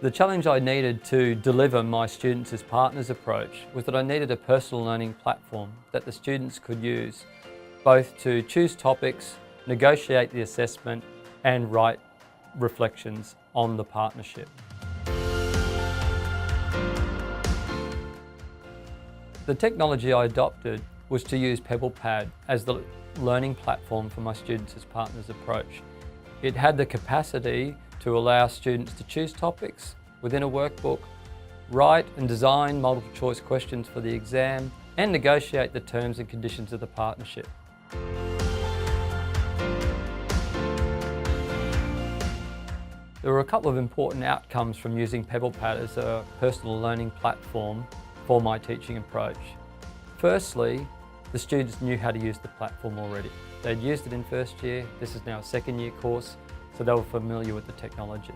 The challenge I needed to deliver my students as partners approach was that I needed a personal learning platform that the students could use both to choose topics, negotiate the assessment and write reflections on the partnership. The technology I adopted was to use PebblePad as the learning platform for my students as partners approach. It had the capacity to allow students to choose topics within a workbook, write and design multiple choice questions for the exam, and negotiate the terms and conditions of the partnership. There were a couple of important outcomes from using PebblePad as a personal learning platform for my teaching approach. Firstly, the students knew how to use the platform already. They'd used it in first year, this is now a second year course, so they were familiar with the technology.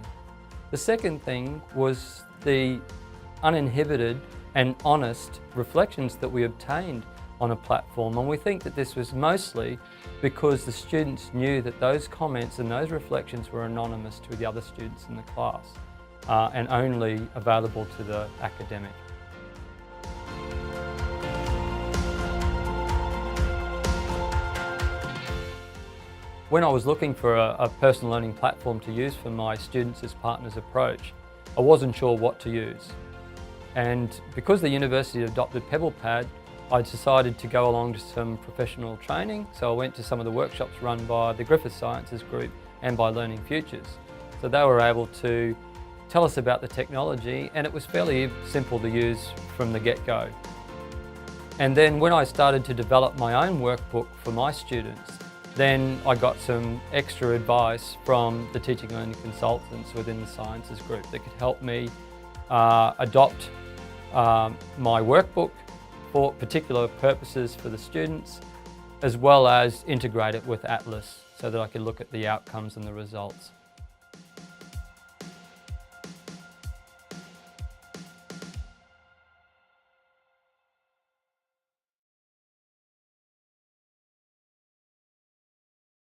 The second thing was the uninhibited and honest reflections that we obtained on a platform, and we think that this was mostly because the students knew that those comments and those reflections were anonymous to the other students in the class and only available to the academic. When I was looking for a personal learning platform to use for my students as partners approach, I wasn't sure what to use. And because the university adopted PebblePad, I decided to go along to some professional training. So I went to some of the workshops run by the Griffith Sciences group and by Learning Futures. So they were able to tell us about the technology, and it was fairly simple to use from the get-go. And then when I started to develop my own workbook for my students, then I got some extra advice from the teaching learning consultants within the sciences group that could help me adopt my workbook for particular purposes for the students, as well as integrate it with Atlas so that I could look at the outcomes and the results.